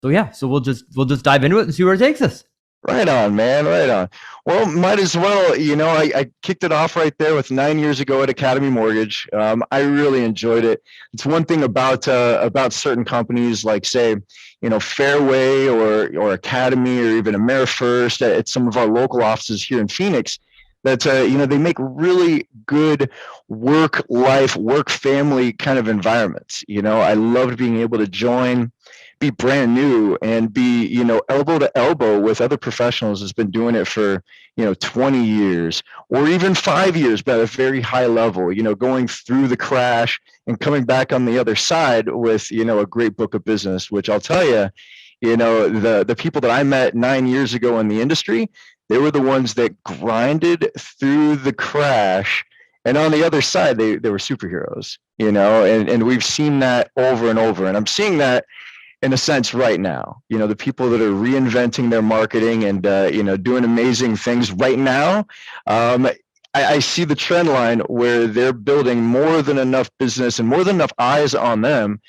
So yeah, so we'll just dive into it and see where it takes us. Right on, man. Right on. Well, might as well. I kicked it off right there with 9 years ago at Academy Mortgage. I really enjoyed it. It's one thing about certain companies, like say, Fairway or Academy or even AmeriFirst at some of our local offices here in Phoenix. That they make really good work life, work family kind of environments. I loved being able to join, be brand new, and be elbow to elbow with other professionals that's been doing it for 20 years or even 5 years, but at a very high level, going through the crash and coming back on the other side with a great book of business. Which I'll tell you, the people that I met 9 years ago in the industry, they were the ones that grinded through the crash, and on the other side they were superheroes. And we've seen that over and over, and I'm seeing that in a sense right now. The people that are reinventing their marketing and doing amazing things right now. I see the trend line where they're building more than enough business and more than enough eyes on them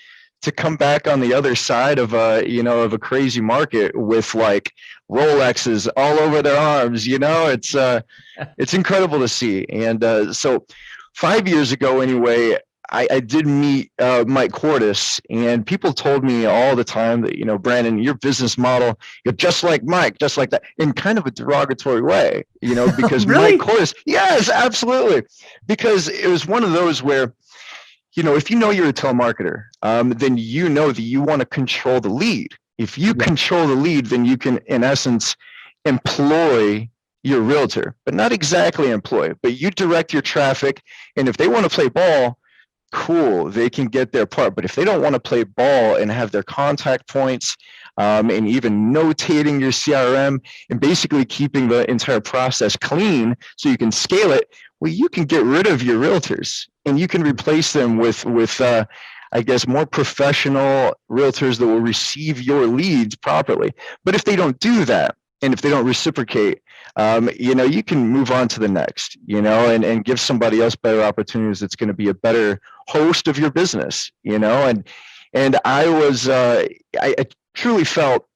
to come back on the other side of a crazy market with like Rolexes all over their arms. It's incredible to see. And so 5 years ago anyway, I did meet Mike Cordes, and people told me all the time that, Branden, your business model, you're just like Mike, just like that, in kind of a derogatory way, because Mike Really? Cordes, yes, absolutely. Because it was one of those where, if you're a telemarketer, then you know that you want to control the lead. If you Yeah. control the lead, then you can, in essence, employ your realtor, but not exactly employ, but you direct your traffic. And if they want to play ball, cool, they can get their part. But if they don't want to play ball and have their contact points, and even notating your CRM and basically keeping the entire process clean so you can scale it, well, you can get rid of your realtors and you can replace them with I guess, more professional realtors that will receive your leads properly. But if they don't do that, and if they don't reciprocate, you can move on to the next, and give somebody else better opportunities that's going to be a better host of your business, and I truly felt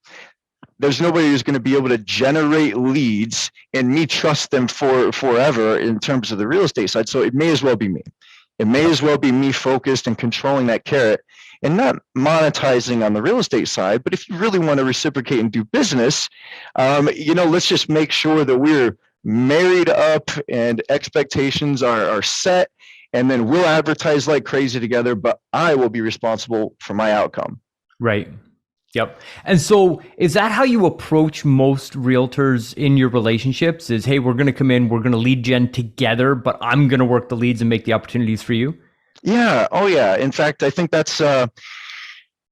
there's nobody who's going to be able to generate leads and me trust them for forever in terms of the real estate side. So it may as well be me. It may Yep. as well be me focused and controlling that carrot and not monetizing on the real estate side. But if you really want to reciprocate and do business, let's just make sure that we're married up and expectations are set. And then we'll advertise like crazy together, but I will be responsible for my outcome. Right. Yep. And so is that how you approach most realtors in your relationships? Is, hey, we're going to come in, we're going to lead gen together, but I'm going to work the leads and make the opportunities for you? Yeah. Oh, yeah. In fact, I think that's an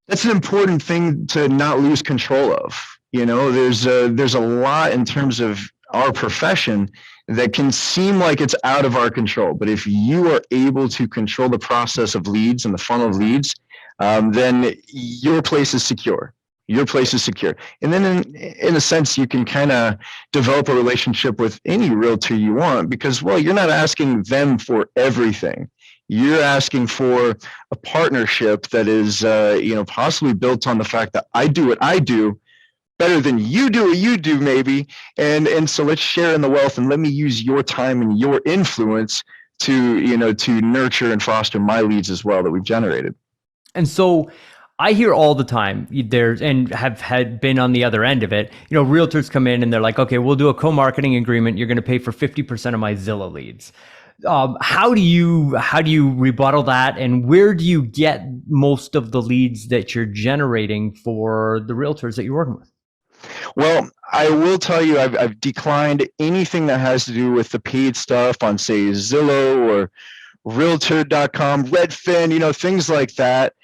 important thing to not lose control of. There's a lot in terms of our profession that can seem like it's out of our control. But if you are able to control the process of leads and the funnel of leads, then your place is secure. Your place is secure. And then in a sense, you can kind of develop a relationship with any realtor you want because, well, you're not asking them for everything. You're asking for a partnership that is, possibly built on the fact that I do what I do better than you do what you do, maybe. And so let's share in the wealth and let me use your time and your influence to nurture and foster my leads as well that we've generated. And so I hear all the time there's and have had been on the other end of it. Realtors come in and they're like, okay, we'll do a co-marketing agreement. You're going to pay for 50% of my Zillow leads. How do you rebuttal that, and where do you get most of the leads that you're generating for the realtors that you're working with? Well, I will tell you, I've declined anything that has to do with the paid stuff on, say, Zillow or Realtor.com, Redfin, things like that,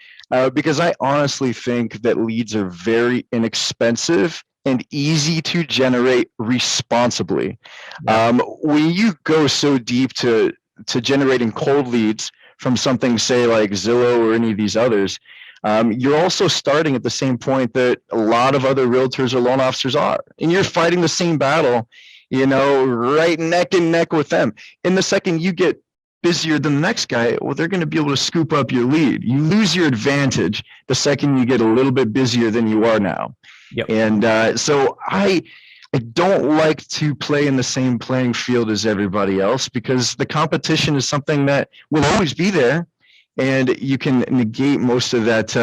because I honestly think that leads are very inexpensive and easy to generate responsibly. Yeah. When you go so deep to generating cold leads from something, say, like Zillow or any of these others, you're also starting at the same point that a lot of other realtors or loan officers are, and you're fighting the same battle, right neck and neck with them. In the second you get busier than the next guy, well, they're going to be able to scoop up your lead. You lose your advantage the second you get a little bit busier than you are now. Yep. And so I don't like to play in the same playing field as everybody else, because the competition is something that will always be there. And you can negate most of that,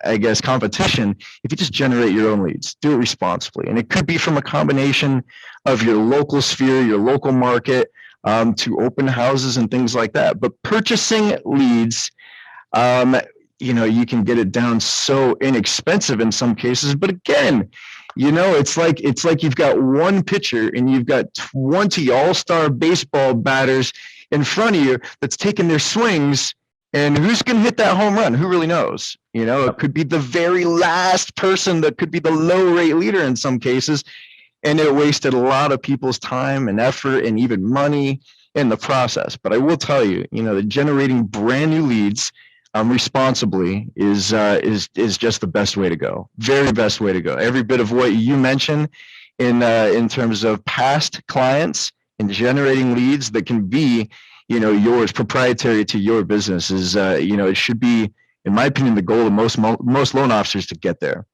I guess, competition if you just generate your own leads. Do it responsibly. And it could be from a combination of your local sphere, your local market, to open houses and things like that. But purchasing leads, you can get it down so inexpensive in some cases. But again, it's like you've got one pitcher and you've got 20 all-star baseball batters in front of you that's taking their swings. And who's going to hit that home run? Who really knows? It could be the very last person that could be the low rate leader in some cases. And it wasted a lot of people's time and effort and even money in the process. But I will tell you, that generating brand new leads responsibly is just the best way to go. Very best way to go. Every bit of what you mentioned in terms of past clients and generating leads that can be, yours, proprietary to your business is, it should be, in my opinion, the goal of most loan officers to get there.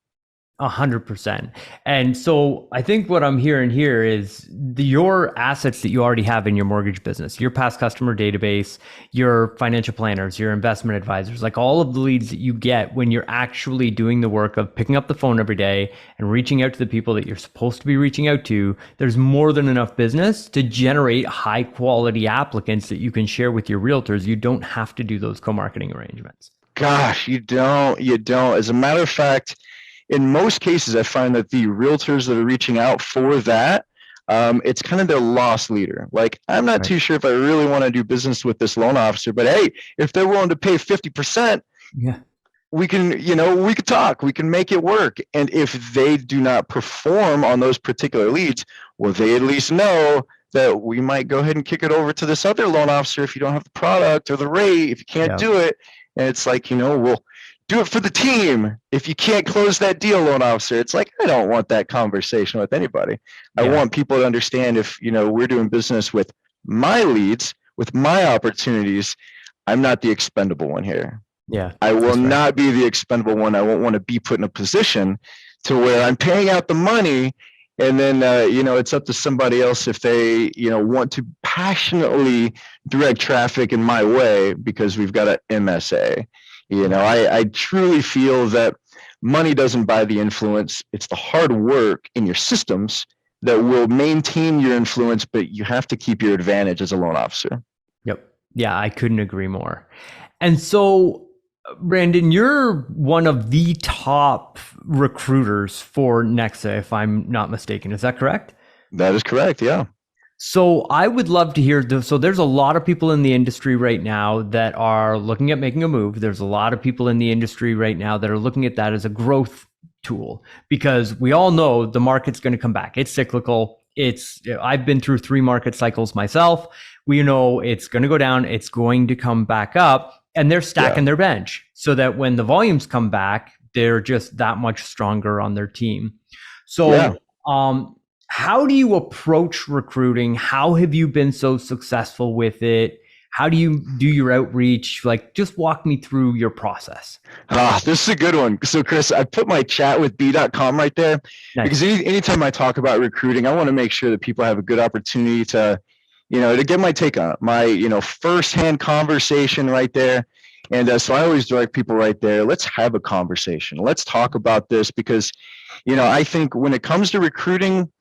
100%. And so I think what I'm hearing here is your assets that you already have in your mortgage business, your past customer database, your financial planners, your investment advisors, like all of the leads that you get when you're actually doing the work of picking up the phone every day and reaching out to the people that you're supposed to be reaching out to. There's more than enough business to generate high quality applicants that you can share with your realtors. You don't have to do those co-marketing arrangements. Gosh, you don't. As a matter of fact, in most cases, I find that the realtors that are reaching out for that, it's kind of their loss leader. Like, I'm not too sure if I really want to do business with this loan officer, but hey, if they're willing to pay 50%, we can, we could talk, we can make it work. And if they do not perform on those particular leads, well, they at least know that we might go ahead and kick it over to this other loan officer if you don't have the product or the rate, if you can't do it. And it's like, we'll do it for the team. If you can't close that deal, loan officer, it's like, I don't want that conversation with anybody. I want people to understand, if, we're doing business with my leads, with my opportunities, I'm not the expendable one here. Yeah. I will not be the expendable one. I won't want to be put in a position to where I'm paying out the money, and then, it's up to somebody else if they, want to passionately direct traffic in my way because we've got an MSA. I truly feel that money doesn't buy the influence. It's the hard work in your systems that will maintain your influence, but you have to keep your advantage as a loan officer. Yep. Yeah, I couldn't agree more. And so, Branden, you're one of the top recruiters for Nexa, if I'm not mistaken. Is that correct? That is correct, yeah. So I would love to hear, so there's a lot of people in the industry right now that are looking at making a move. There's a lot of people in the industry right now that are looking at that as a growth tool, because we all know the market's going to come back. It's cyclical. I've been through 3 market cycles myself. We know it's going to go down. It's going to come back up, and they're stacking their bench so that when the volumes come back, they're just that much stronger on their team. So, how do you approach recruiting? How have you been so successful with it? How do you do your outreach? Like, just walk me through your process. This is a good one. So, Chris, I put my chat with B.com right there. Nice. Because anytime I talk about recruiting, I want to make sure that people have a good opportunity to, to get my take on it, my, firsthand conversation right there. And so I always direct people right there. Let's have a conversation. Let's talk about this, because, I think when it comes to recruiting,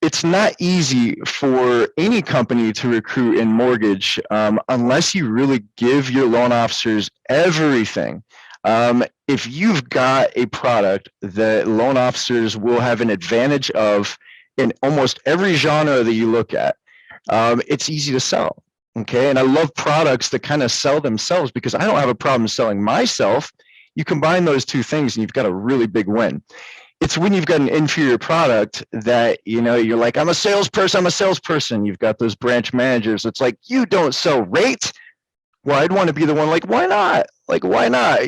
it's not easy for any company to recruit in mortgage unless you really give your loan officers everything. If you've got a product that loan officers will have an advantage of in almost every genre that you look at, it's easy to sell. Okay. And I love products that kind of sell themselves, because I don't have a problem selling myself. You combine those two things and you've got a really big win. It's when you've got an inferior product that, you're like, I'm a salesperson. You've got those branch managers. It's like, you don't sell rate. Well, I'd want to be the one, like, why not? Like, why not?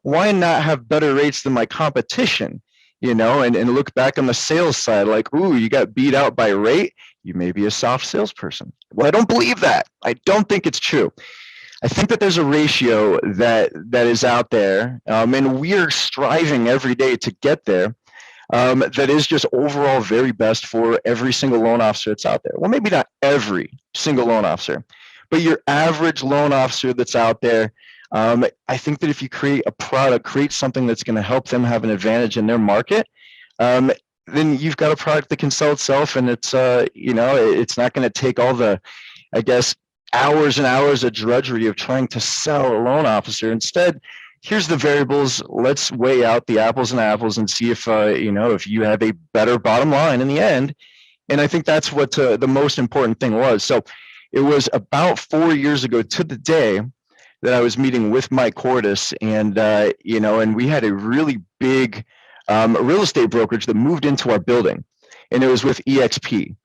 Why not have better rates than my competition? And look back on the sales side, like, ooh, you got beat out by rate. You may be a soft salesperson. Well, I don't believe that. I don't think it's true. I think that there's a ratio that is out there, and we are striving every day to get there. That is just overall very best for every single loan officer that's out there. Well, maybe not every single loan officer, but your average loan officer that's out there. I think that if you create a product, create something that's going to help them have an advantage in their market, then you've got a product that can sell itself, and it's it's not going to take all the, I guess, hours and hours of drudgery of trying to sell a loan officer. Instead, here's the variables. Let's weigh out the apples and apples and see if if you have a better bottom line in the end. And I think that's what the most important thing was. So it was about 4 years ago to the day that I was meeting with Mike Cordes, and and we had a really big real estate brokerage that moved into our building, and it was with EXP.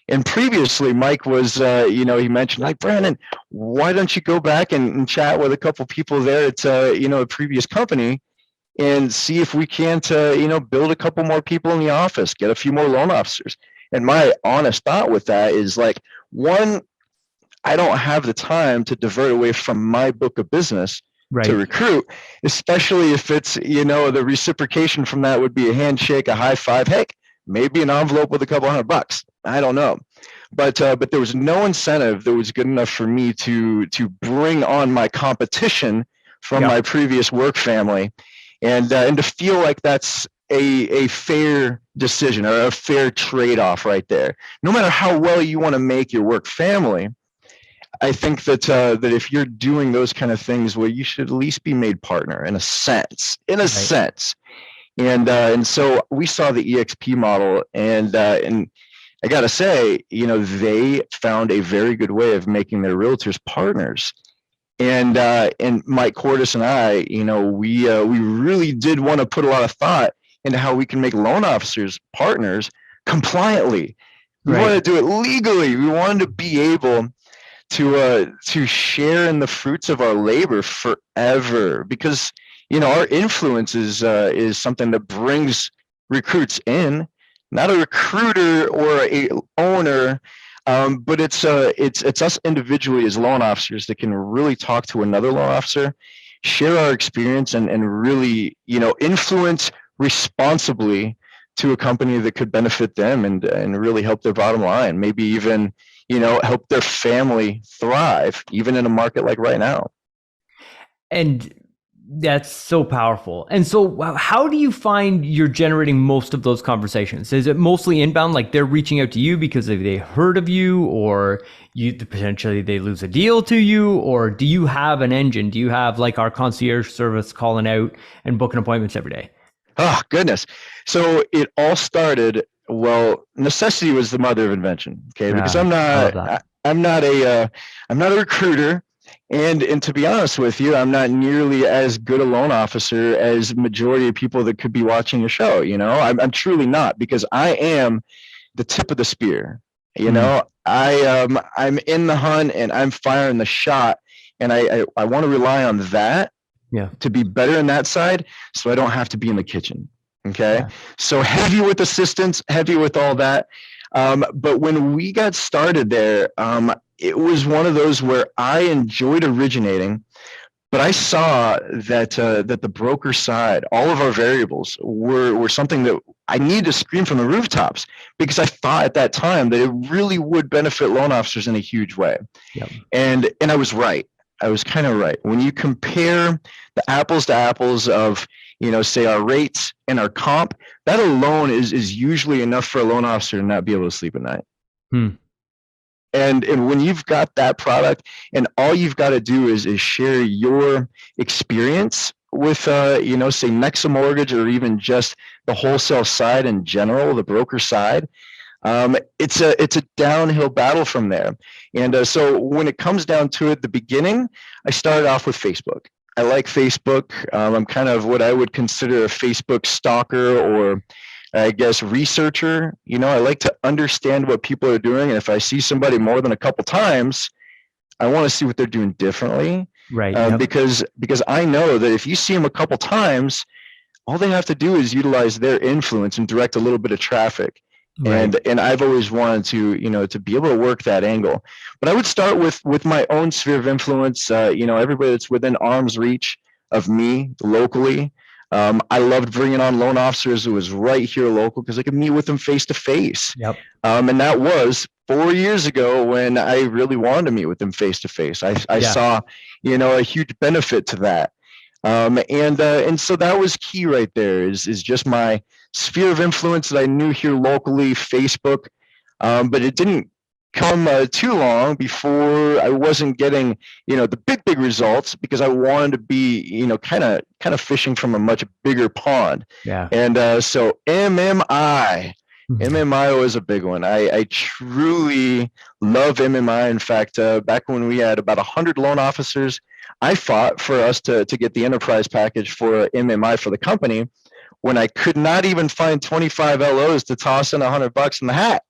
And previously, Mike was, he mentioned, like, Branden, why don't you go back and chat with a couple people there at, a previous company and see if we can't, build a couple more people in the office, get a few more loan officers. And my honest thought with that is, like, one, I don't have the time to divert away from my book of business to recruit, especially if it's, the reciprocation from that would be a handshake, a high five, heck, maybe an envelope with a couple $100. I don't know. But there was no incentive that was good enough for me to bring on my competition from my previous work family, and to feel like that's a fair decision or a fair trade-off right there. No matter how well you want to make your work family, I think that that if you're doing those kind of things, well, you should at least be made partner in a sense. And so we saw the EXP model, and I gotta say, they found a very good way of making their realtors partners. And Mike Cordes and I, we really did want to put a lot of thought into how we can make loan officers partners compliantly. We wanted to do it legally. We wanted to be able to share in the fruits of our labor forever, because our influence is something that brings recruits in, not a recruiter or a owner, but it's us individually as loan officers that can really talk to another loan officer, share our experience, and really influence responsibly to a company that could benefit them and really help their bottom line, maybe even help their family thrive, even in a market like right now. And that's so powerful. And so how do you find you're generating most of those conversations? Is it mostly inbound, like they're reaching out to you because they heard of you, or potentially they lose a deal to you, or do you have an engine? Do you have like our concierge service calling out and booking appointments every day? Oh, goodness. So it all started, well, necessity was the mother of invention. Okay. Because I'm not a recruiter. And to be honest with you, I'm not nearly as good a loan officer as majority of people that could be watching your show. I'm truly not, because I am the tip of the spear. I'm in the hunt and I'm firing the shot, and I want to rely on that to be better in that side, so I don't have to be in the kitchen. Okay. Yeah. So heavy with assistance, heavy with all that. But when we got started there, it was one of those where I enjoyed originating, but I saw that the broker side, all of our variables were something that I needed to scream from the rooftops, because I thought at that time that it really would benefit loan officers in a huge way. Yep. And I was right. I was kind of right. When you compare the apples to apples of, say our rates and our comp, that alone is usually enough for a loan officer to not be able to sleep at night. And when you've got that product, and all you've got to do is share your experience with, say Nexa Mortgage, or even just the wholesale side in general, the broker side, it's a downhill battle from there. And so when it comes down to it, the beginning, I started off with Facebook. I like Facebook. I'm kind of what I would consider a Facebook stalker, or I guess researcher. I like to understand what people are doing, and if I see somebody more than a couple times, I want to see what they're doing differently. Right. Because I know that if you see them a couple times, all they have to do is utilize their influence and direct a little bit of traffic, Right. And I've always wanted to, to be able to work that angle. But I would start with my own sphere of influence. Everybody that's within arm's reach of me locally. I loved bringing on loan officers who was right here local because I could meet with them face to face. Yep. And that was 4 years ago when I really wanted to meet with them face to face. I saw, a huge benefit to that. And so that was key right there is just my sphere of influence that I knew here locally, Facebook. But it didn't come too long before I wasn't getting, the big results because I wanted to be, kind of fishing from a much bigger pond. Yeah. And so MMI was a big one. I truly love MMI. In fact, back when we had about 100 loan officers, I fought for us to get the enterprise package for MMI for the company when I could not even find 25 LOs to toss in $100 in the hat.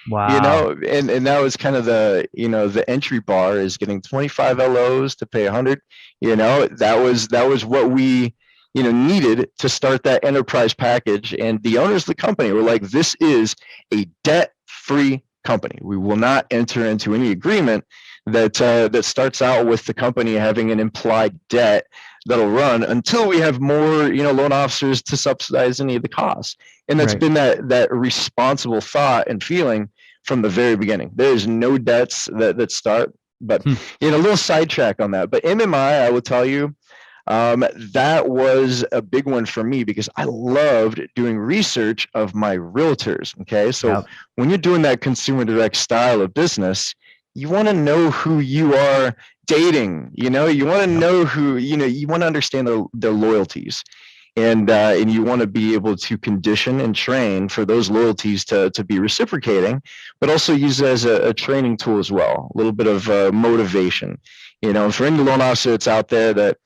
Wow. And that was kind of the entry bar is getting 25 LOs to pay 100. That was what we needed to start that enterprise package. And the owners of the company were like, this is a debt-free company. We will not enter into any agreement that starts out with the company having an implied debt that'll run until we have more, loan officers to subsidize any of the costs. And that's been that responsible thought and feeling from the very beginning. There's no debts that start, but a little sidetrack on that. But MMI, I will tell you, that was a big one for me because I loved doing research of my realtors. Okay. So when you're doing that consumer direct style of business, you want to know who you are dating, you want to know who, you want to understand their loyalties and you want to be able to condition and train for those loyalties to be reciprocating, but also use it as a training tool as well. A little bit of motivation, for any loan officer that's out there that,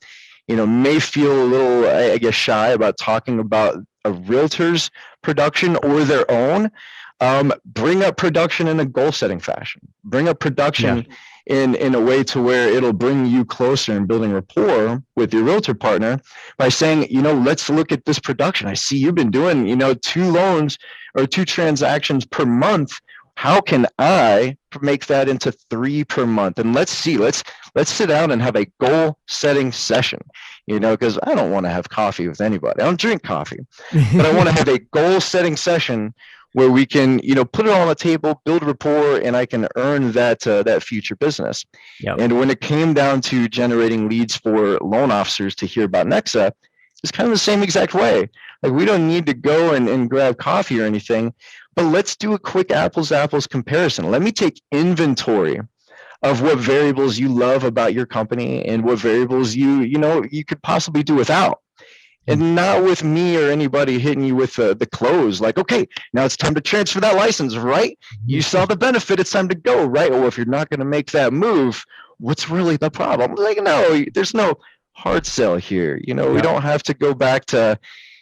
may feel a little, I guess, shy about talking about a realtor's production or their own. Bring up production in a goal setting fashion. Bring up production in a way to where it'll bring you closer in building rapport with your realtor partner by saying, let's look at this production. I see you've been doing, 2 loans or 2 transactions per month. How can I make that into 3 per month? And let's sit down and have a goal setting session, because I don't want to have coffee with anybody. I don't drink coffee, but I want to have a goal setting session where we can, put it all on the table, build rapport, and I can earn that future business. And when it came down to generating leads for loan officers to hear about Nexa, it's kind of the same exact way. Like we don't need to go and grab coffee or anything, but let's do a quick apples to apples comparison. Let me take inventory of what variables you love about your company and what variables you could possibly do without. And not with me or anybody hitting you with the close, like, okay, now it's time to transfer that license, right? You saw the benefit, it's time to go, right? Or if you're not going to make that move, what's really the problem? Like, no, there's no hard sell here. We don't have to go back to,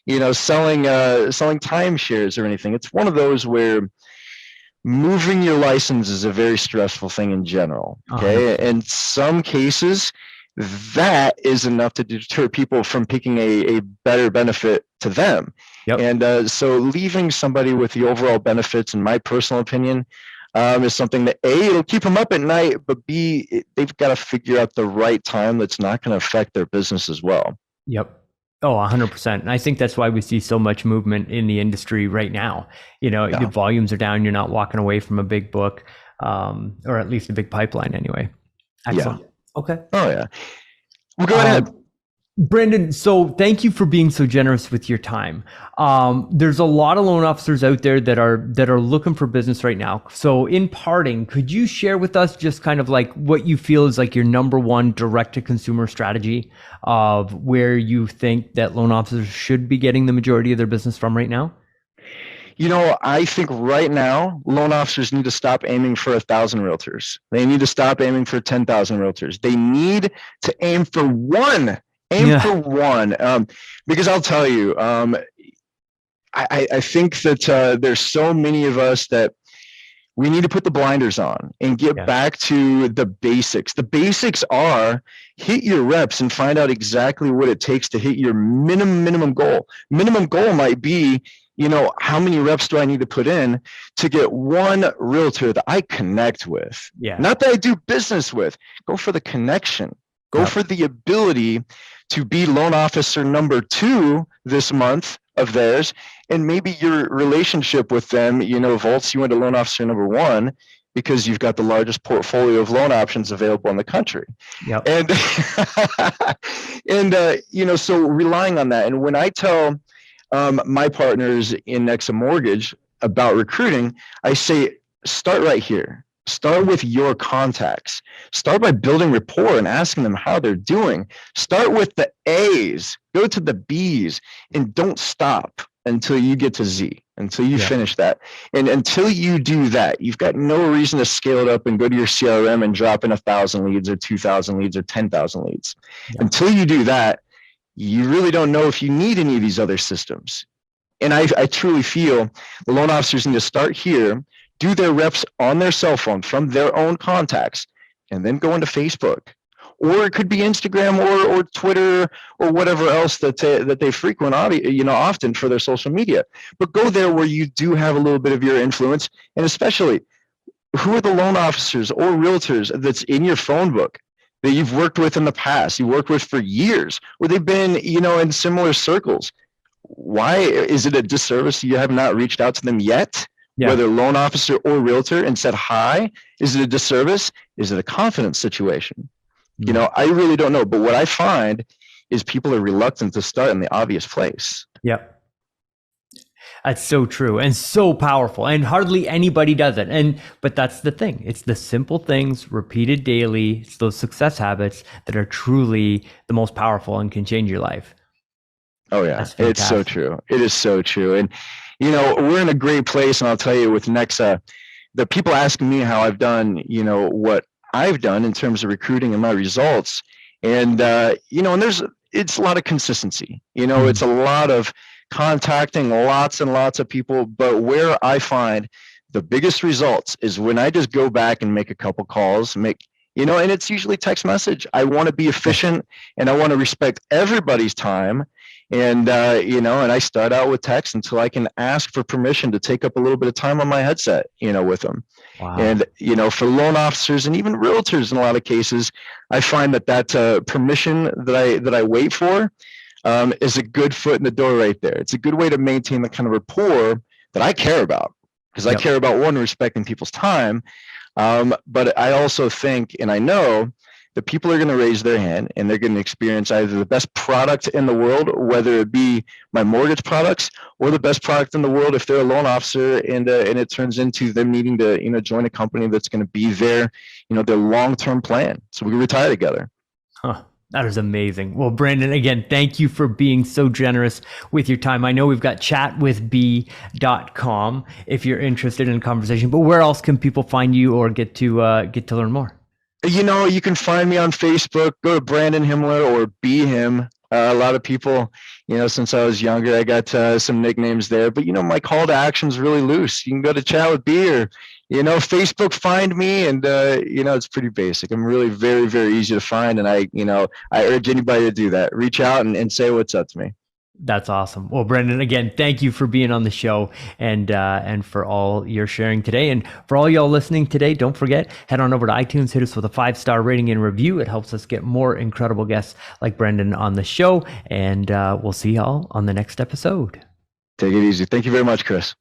selling timeshares or anything. It's one of those where moving your license is a very stressful thing in general. Okay. In some cases, that is enough to deter people from picking a better benefit to them. And so leaving somebody with the overall benefits, in my personal opinion, is something that A, it'll keep them up at night, but B, they've got to figure out the right time that's not going to affect their business as well. Oh, 100%. And I think that's why we see so much movement in the industry right now. The volumes are down. You're not walking away from a big book, or at least a big pipeline anyway. Excellent. Okay. Oh, yeah. Well, go ahead. Branden, so thank you for being so generous with your time. There's a lot of loan officers out there that are looking for business right now. So in parting, could you share with us just kind of like what you feel is like your number one direct to consumer strategy of where you think that loan officers should be getting the majority of their business from right now? I think right now, loan officers need to stop aiming for 1,000 realtors. They need to stop aiming for 10,000 realtors. They need to aim for one. For one. Because I'll tell you, I think that there's so many of us that we need to put the blinders on and get back to the basics. The basics are hit your reps and find out exactly what it takes to hit your minimum goal. Minimum goal might be how many reps do I need to put in to get one realtor that I connect with? Yeah. Not that I do business with. Go for the connection. Go for the ability to be loan officer number 2 this month of theirs. And maybe your relationship with them, vaults you into loan officer number 1 because you've got the largest portfolio of loan options available in the country. Yep. And so relying on that. And when I tell my partners in Nexa Mortgage about recruiting, I say, start right here. Start with your contacts. Start by building rapport and asking them how they're doing. Start with the A's, go to the B's, and don't stop until you get to Z, until you finish that. And until you do that, you've got no reason to scale it up and go to your CRM and drop in 1,000 leads or 2,000 leads or 10,000 leads. Until you do that, you really don't know if you need any of these other systems. And I truly feel the loan officers need to start here, do their reps on their cell phone from their own contacts, and then go into Facebook. Or it could be Instagram or Twitter or whatever else that they frequent, often for their social media. But go there where you do have a little bit of your influence, and especially who are the loan officers or realtors that's in your phone book that you've worked with in the past, you worked with for years, or they've been, in similar circles. Why is it a disservice you have not reached out to them yet? Whether loan officer or realtor, and said hi? Is it a disservice? Is it a confidence situation? I really don't know. But what I find is people are reluctant to start in the obvious place. Yep. That's so true and so powerful, and hardly anybody does it. But that's the thing. It's the simple things repeated daily. It's those success habits that are truly the most powerful and can change your life. Oh yeah. It's so true. It is so true. And, we're in a great place. And I'll tell you, with Nexa, the people asking me how I've done, what I've done in terms of recruiting and my results. And, it's a lot of consistency, it's a lot of contacting lots and lots of people. But where I find the biggest results is when I just go back and make a couple calls, and it's usually text message. I want to be efficient and I want to respect everybody's time. And, and I start out with text until I can ask for permission to take up a little bit of time on my headset, with them. Wow. And, for loan officers and even realtors in a lot of cases, I find that permission that I wait for is a good foot in the door right there. It's a good way to maintain the kind of rapport that I care about, because I care about, one, respecting people's time. But I also think, and I know, that people are going to raise their hand and they're going to experience either the best product in the world, whether it be my mortgage products, or the best product in the world if they're a loan officer, and it turns into them needing to join a company that's going to be their long-term plan, so we can retire together. That is amazing. Well, Branden, again, thank you for being so generous with your time. I know we've got chatwithb.com if you're interested in a conversation, but where else can people find you or get to learn more? You can find me on Facebook. Go to Branden Himler or Be Him. A lot of people, since I was younger, I got some nicknames there. But, my call to action is really loose. You can go to Chat with B, or, Facebook, find me. And, it's pretty basic. I'm really very, very easy to find. And I urge anybody to do that. Reach out and say what's up to me. That's awesome. Well, Branden, again, thank you for being on the show and for all your sharing today. And for all y'all listening today, don't forget, head on over to iTunes, hit us with a 5-star rating and review. It helps us get more incredible guests like Branden on the show. And we'll see y'all on the next episode. Take it easy. Thank you very much, Chris.